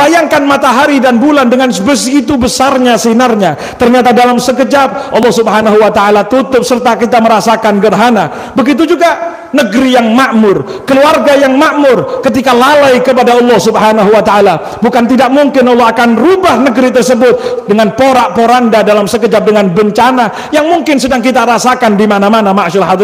Bayangkan matahari dan bulan dengan begitu besarnya sinarnya, ternyata dalam sekejap Allah Subhanahu wa taala tutup serta kita merasakan gerhana. Begitu juga negeri yang makmur, keluarga yang makmur ketika lalai kepada Allah Subhanahu wa taala. Bukan tidak mungkin Allah akan rubah negeri tersebut dengan porak-poranda dalam sekejap dengan bencana yang mungkin sedang kita rasakan di mana-mana. Ma'asyiral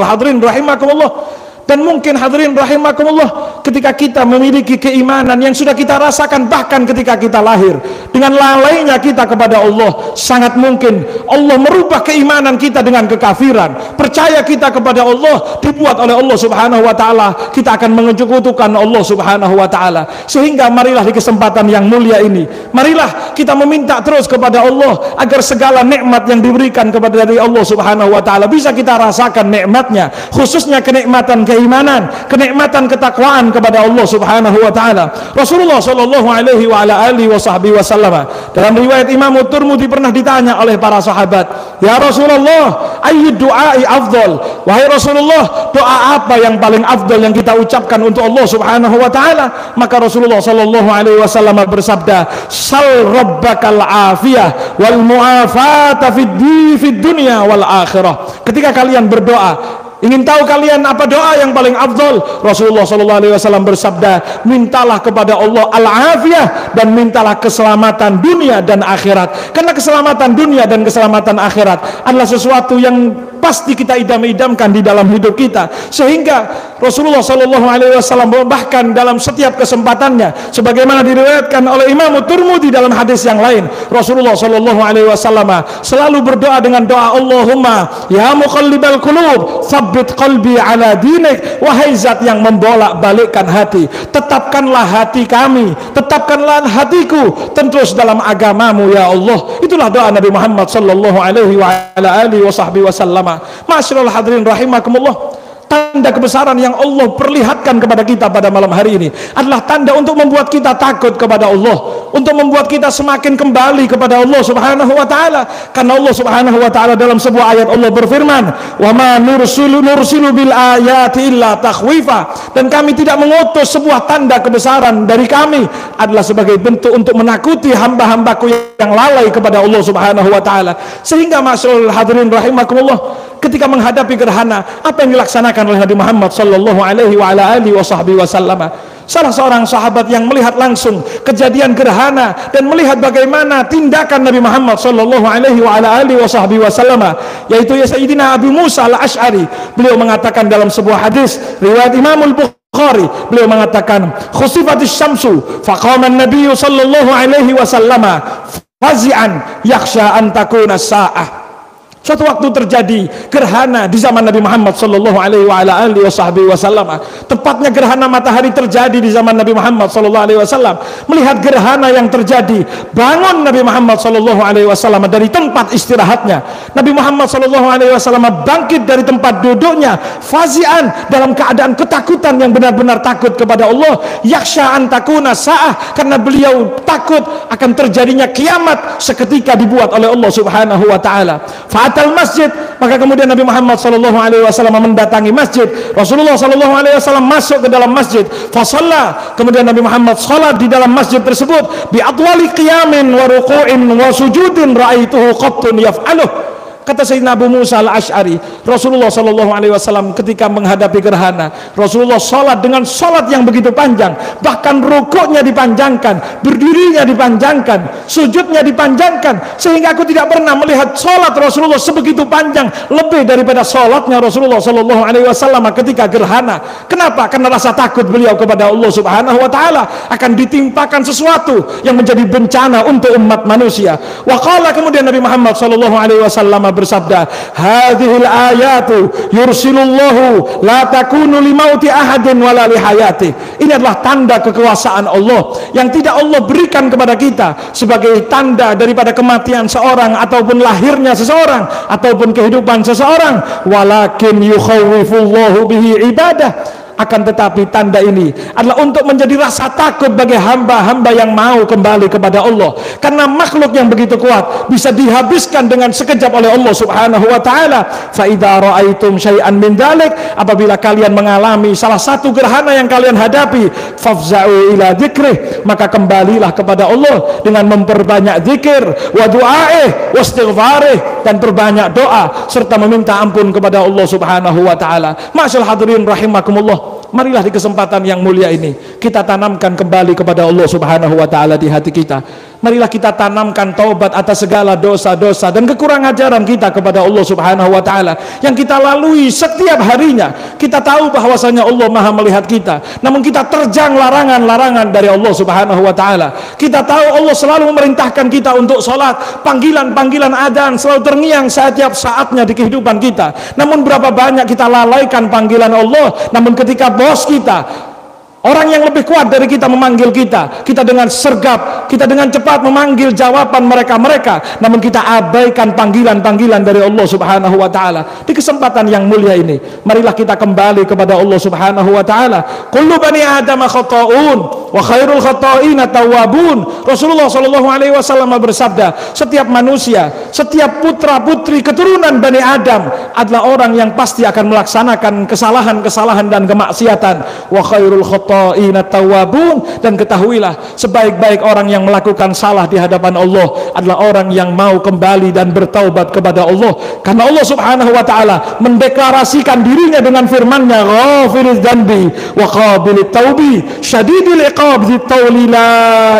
hadirin rahimakumullah. Dan mungkin hadirin rahimakumullah, ketika kita memiliki keimanan yang sudah kita rasakan bahkan ketika kita lahir, dengan lalainya kita kepada Allah, sangat mungkin Allah merubah keimanan kita dengan kekafiran. Percaya kita kepada Allah dibuat oleh Allah Subhanahu wa taala, kita akan menyekutukan Allah Subhanahu wa taala. Sehingga marilah di kesempatan yang mulia ini, marilah kita meminta terus kepada Allah agar segala nikmat yang diberikan kepada dari Allah Subhanahu wa taala bisa kita rasakan nikmatnya, khususnya kenikmatan keimanan, kenikmatan ketakwaan kepada Allah Subhanahu wa taala. Rasulullah sallallahu alaihi wa ala alihi wasallam dalam riwayat Imam Tirmidzi pernah ditanya oleh para sahabat, "Ya Rasulullah, ayyu du'ai afdal?" Wahai Rasulullah, doa apa yang paling afdal yang kita ucapkan untuk Allah Subhanahu wa taala? Maka Rasulullah sallallahu alaihi wasallam bersabda, "Sal rabbakal afiyah wal mu'afata fid dunya wal akhirah." Ketika kalian berdoa, ingin tahu kalian apa doa yang paling afdal? Rasulullah sallallahu alaihi wasallam bersabda, mintalah kepada Allah al-afiyah dan mintalah keselamatan dunia dan akhirat. Karena keselamatan dunia dan keselamatan akhirat adalah sesuatu yang pasti kita idam-idamkan di dalam hidup kita. Sehingga Rasulullah sallallahu alaihi wasallam bahkan dalam setiap kesempatannya, sebagaimana diriwayatkan oleh Imam Tirmidzi dalam hadis yang lain, Rasulullah sallallahu alaihi wasallam selalu berdoa dengan doa, Allahumma ya muqallibal qulub tsabbit qalbi ala dinik. Wahai zat yang membolak-balikkan hati, tetapkanlah hati kami, tetapkanlah hatiku terus dalam agamamu ya Allah. Itulah doa Nabi Muhammad sallallahu alaihi wa ala alihi wasallam. Ma'asyiral hadirin rahimakumullah, tanda kebesaran yang Allah perlihatkan kepada kita pada malam hari ini adalah tanda untuk membuat kita takut kepada Allah, untuk membuat kita semakin kembali kepada Allah Subhanahu wa taala. Karena Allah Subhanahu wa taala dalam sebuah ayat Allah berfirman, "Wa ma nursilu bil ayati illa takhwifa." Dan kami tidak mengutus sebuah tanda kebesaran dari kami adalah sebagai bentuk untuk menakuti hamba-hambaku yang lalai kepada Allah Subhanahu wa taala. Sehingga ma'asyiral hadirin rahimakumullah, ketika menghadapi gerhana, apa yang dilaksanakan oleh Nabi Muhammad sallallahu alaihi wa ala alihi wasallam? Salah seorang sahabat yang melihat langsung kejadian gerhana dan melihat bagaimana tindakan Nabi Muhammad sallallahu alaihi wa ala alihi wasallam, yaitu Sayyidina Abu Musa al-Asy'ari. Beliau mengatakan dalam sebuah hadis riwayat Imam Al-Bukhari, beliau mengatakan, "Khusifatis syamsu faqama an-nabiy sallallahu alaihi wasallam fazi'an yakhsha an takuna as-sa'ah." Suatu waktu terjadi gerhana di zaman Nabi Muhammad sallallahu alaihi wa ala alihi wasallam. Tepatnya gerhana matahari terjadi di zaman Nabi Muhammad sallallahu alaihi wasallam. Melihat gerhana yang terjadi, bangun Nabi Muhammad sallallahu alaihi wasallam dari tempat istirahatnya. Nabi Muhammad sallallahu alaihi wasallam bangkit dari tempat duduknya, fazi'an, dalam keadaan ketakutan yang benar-benar takut kepada Allah. Yakhsha an takuna sa'ah, karena beliau takut akan terjadinya kiamat seketika dibuat oleh Allah Subhanahu wa taala. Al masjid, maka kemudian Nabi Muhammad sallallahu alaihi wasallam mendatangi masjid. Rasulullah sallallahu alaihi wasallam masuk ke dalam masjid, fa shalla, kemudian Nabi Muhammad salat di dalam masjid tersebut bi atwali qiyamin wa ruku'in wa sujudin ra'aituhu qattun yaf'aluh. Kata Sayyidina Abu Musa al-Asy'ari, Rasulullah sallallahu alaihi wasallam ketika menghadapi gerhana, Rasulullah salat dengan salat yang begitu panjang, bahkan rukuknya dipanjangkan, berdirinya dipanjangkan, sujudnya dipanjangkan, sehingga aku tidak pernah melihat salat Rasulullah sebegitu panjang, lebih daripada salatnya Rasulullah sallallahu alaihi wasallam ketika gerhana. Kenapa? Karena rasa takut beliau kepada Allah Subhanahu wa taala akan ditimpakan sesuatu yang menjadi bencana untuk umat manusia. Wa qala, kemudian Nabi Muhammad sallallahu alaihi wasallam bersabda, hadhil ayatu yursilullahu la takunu limauti ahadin wala lihayati. Ini adalah tanda kekuasaan Allah yang tidak Allah berikan kepada kita sebagai tanda daripada kematian seorang ataupun lahirnya seseorang ataupun kehidupan seseorang, walakin yukhawwifullahu bihi ibadah. Akan tetapi tanda ini adalah untuk menjadi rasa takut bagi hamba-hamba yang mau kembali kepada Allah, karena makhluk yang begitu kuat bisa dihabiskan dengan sekejap oleh Allah Subhanahu wa taala. Fa idza ra'aitum syai'an min dzalik, apabila kalian mengalami salah satu gerhana yang kalian hadapi, fafza'u ila dzikrih, maka kembalilah kepada Allah dengan memperbanyak zikir, wa du'aih, wa istighfarih, dan perbanyak doa serta meminta ampun kepada Allah Subhanahu wa taala. Ma'asyiral hadirin rahimakumullah, marilah di kesempatan yang mulia ini kita tanamkan kembali kepada Allah Subhanahu wa taala di hati kita. Marilah kita tanamkan taubat atas segala dosa-dosa dan kekurangan ajaran kita kepada Allah Subhanahu wa taala yang kita lalui setiap harinya. Kita tahu bahwasanya Allah Maha melihat kita, namun kita terjang larangan-larangan dari Allah Subhanahu wa taala. Kita tahu Allah selalu memerintahkan kita untuk salat, panggilan-panggilan adzan selalu terngiang setiap saatnya di kehidupan kita. Namun berapa banyak kita lalaikan panggilan Allah, namun ketika bos kita, orang yang lebih kuat dari kita memanggil kita, kita dengan sergap, kita dengan cepat memanggil jawaban mereka, namun kita abaikan panggilan-panggilan dari Allah Subhanahu wa taala. Di kesempatan yang mulia ini, marilah kita kembali kepada Allah Subhanahu wa taala. Kullu bani Adam khata'un wa khairul khata'ina tawwabun. Rasulullah sallallahu alaihi wasallam bersabda, setiap manusia, setiap putra-putri keturunan Bani Adam adalah orang yang pasti akan melaksanakan kesalahan-kesalahan dan kemaksiatan. Wa khairul khata'ina tawwabun, dan ketahuilah sebaik-baik orang yang melakukan salah di hadapan Allah adalah orang yang mau kembali dan bertaubat kepada Allah, karena Allah Subhanahu wa taala mendeklarasikan dirinya dengan firman-Nya, ghafiriz dzanbi wa qabilit taubi syadidil iqab dzit-tauli la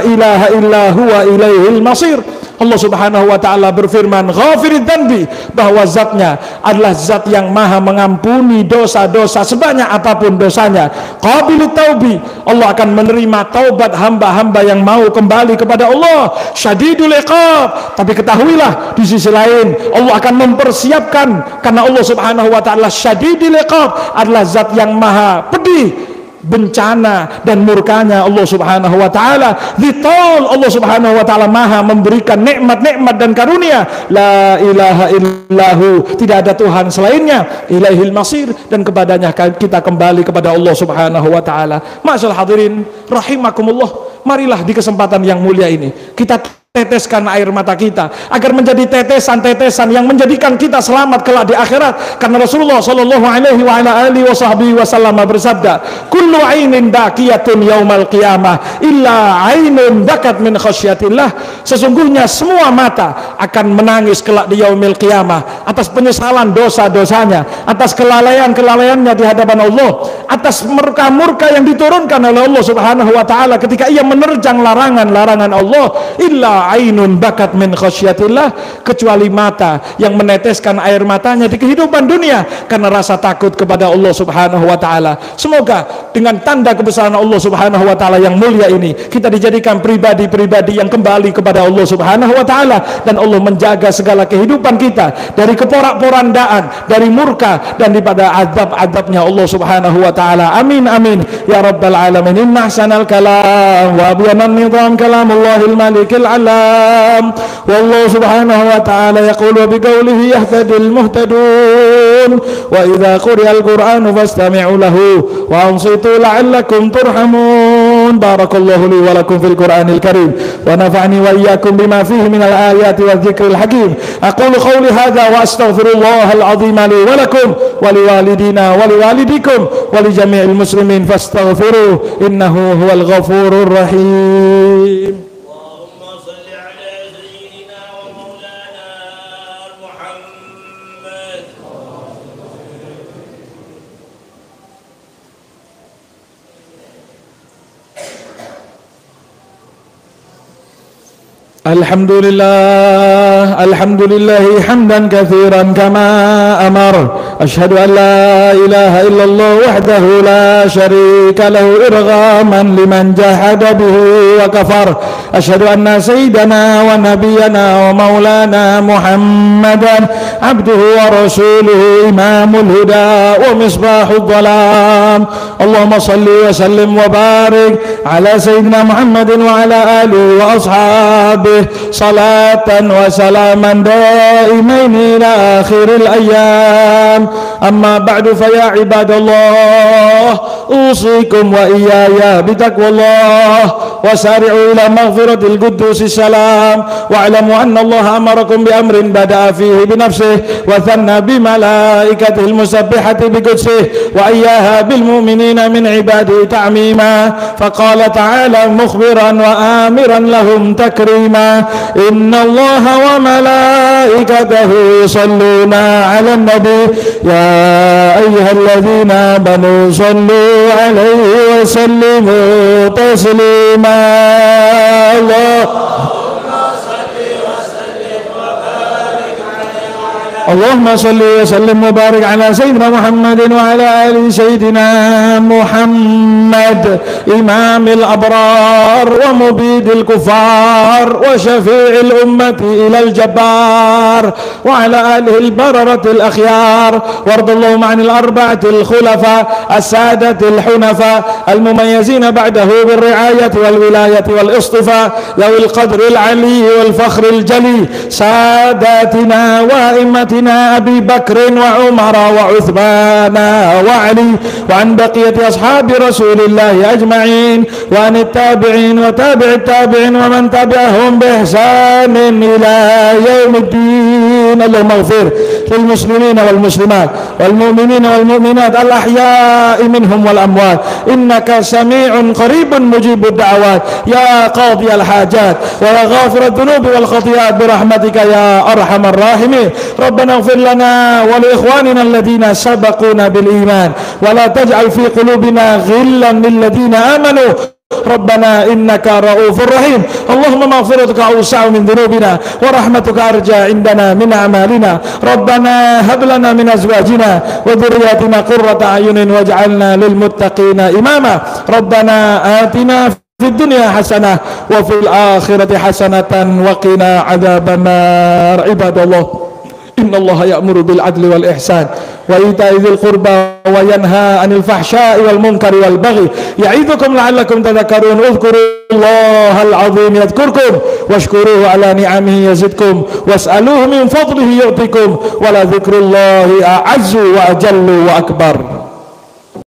ilaha illa huwa ilaihil masir. Allah Subhanahu wa taala berfirman, ghafirid dzanbi, bahwa zatnya adalah zat yang maha mengampuni dosa-dosa sebanyak apapun dosanya. Qabilit taubi, Allah akan menerima taubat hamba-hamba yang mau kembali kepada Allah. Syadidul iqab, tapi ketahuilah di sisi lain Allah akan mempersiapkan, karena Allah Subhanahu wa taala syadidul iqab adalah zat yang maha pedih bencana dan murkanya Allah Subhanahu wa taala. Ditol, Allah Subhanahu wa taala maha memberikan nikmat-nikmat dan karunia. La ilaha illahu, tidak ada Tuhan selainnya. Ilaihil masir, dan kepadanya kita kembali kepada Allah Subhanahu wa taala. Ma'asyiral hadirin rahimakumullah, marilah di kesempatan yang mulia ini kita teteskan air mata kita agar menjadi tetesan-tetesan yang menjadikan kita selamat kelak di akhirat, karena Rasulullah sallallahu alaihi wa ala alihi wasallam bersabda, kullu ainin baqiyatun yaumal qiyamah illa ainun bakat min khasyatillah. Sesungguhnya semua mata akan menangis kelak di yaumil qiyamah atas penyesalan dosa-dosanya, atas kelalaian-kelalaiannya di hadapan Allah, atas murka-murka yang diturunkan oleh Allah Subhanahu wa taala ketika ia menerjang larangan-larangan Allah. Illa ainun bakat min khasyatillah, kecuali mata yang meneteskan air matanya di kehidupan dunia karena rasa takut kepada Allah Subhanahu wa taala. Semoga dengan tanda kebesaran Allah Subhanahu wa taala yang mulia ini kita dijadikan pribadi-pribadi yang kembali kepada Allah Subhanahu wa taala, dan Allah menjaga segala kehidupan kita dari keporak-porandaan, dari murka, dan daripada azab-azabnya Allah Subhanahu wa taala. Amin amin ya rabbal alamin. Inna ahsanal kalam wa abyanan nizam kalamullahil malikil alam. والله سبحانه وتعالى يقول بقوله يهتدي المهتدون وإذا قرئ القرآن فاستمعوا له وأنصتوا لعلكم ترحمون. بارك الله لي ولكم في القرآن الكريم ونفعني وإياكم بما فيه من الآيات والذكر الحكيم. أقول قولي هذا وأستغفر الله العظيم لي ولكم ولوالدينا ولوالديكم ولجميع المسلمين فاستغفروه إنه هو الغفور الرحيم. الحمد لله حمدا كثيرا كما أمر. أشهد أن لا إله إلا الله وحده لا شريك له إرغاما لمن جحد به وكفر. أشهد أن سيدنا ونبينا ومولانا محمدا عبده ورسوله إمام الهدى ومصباح الظلام. اللهم صل وسلم وبارك على سيدنا محمد وعلى آله وأصحابه به صلاة وسلاما دائمين إلى آخر الأيام. أما بعد فيا عباد الله أوصيكم وإياي بتقوى الله وسارعوا إلى مغفرة القدوس السلام واعلموا أن الله أمركم بأمر بدأ فيه بنفسه وثنى بملائكته المسبحة بقدسه وإياها بالمؤمنين من عباده تعميما، فقال تعالى مخبرا وآمرا لهم تكريما: إن الله وملائكته يصلون على النبي يا أيها الذين آمنوا صلوا عليه وسلموا تسليما. اللهم صل وسلم وبارك على سيدنا محمد وعلى آل سيدنا محمد إمام الأبرار ومبيد الكفار وشفيع الأمة إلى الجبار وعلى آله البررة الأخيار، وارض اللهم عن الأربعة الخلفاء السادة الحنفاء المميزين بعده بالرعاية والولاية والاصطفاء ذوي القدر العلي والفخر الجلي ساداتنا وأئمتنا أبي بكر وعمر وعثمان وعلي، وعن بقية أصحاب رسول الله أجمعين، وعن التابعين وتابع التابعين ومن تبعهم بإحسان إلى يوم الدين. اللهم اغفر للمسلمين والمسلمات والمؤمنين والمؤمنات الأحياء منهم والأموات إنك سميع قريب مجيب الدعوات يا قاضي الحاجات ويا غافر الذنوب والخطيئات برحمتك يا أرحم الراحمين. ربنا اغفر لنا ولإخواننا الذين سبقونا بالإيمان ولا تجعل في قلوبنا غلا للذين آمنوا ربنا إنك رؤوف رحيم. اللهم مغفرتك أوسع من ذنوبنا ورحمتك أرجى عندنا من أعمالنا. ربنا هب لنا من أزواجنا وذرياتنا قرة أعين واجعلنا للمتقين إماما. ربنا آتنا في الدنيا حسنة وفي الآخرة حسنة وقنا عذاب النار. عباد الله إن الله يأمر بالعدل والإحسان وإيتاء ذي القربى وينهى عن الفحشاء والمنكر والبغي يعظكم لعلكم تذكرون. اذكروا الله العظيم يذكركم واشكروه على نعمه يزدكم واسألوه من فضله يعطيكم ولذكر الله أعز وأجل وأكبر.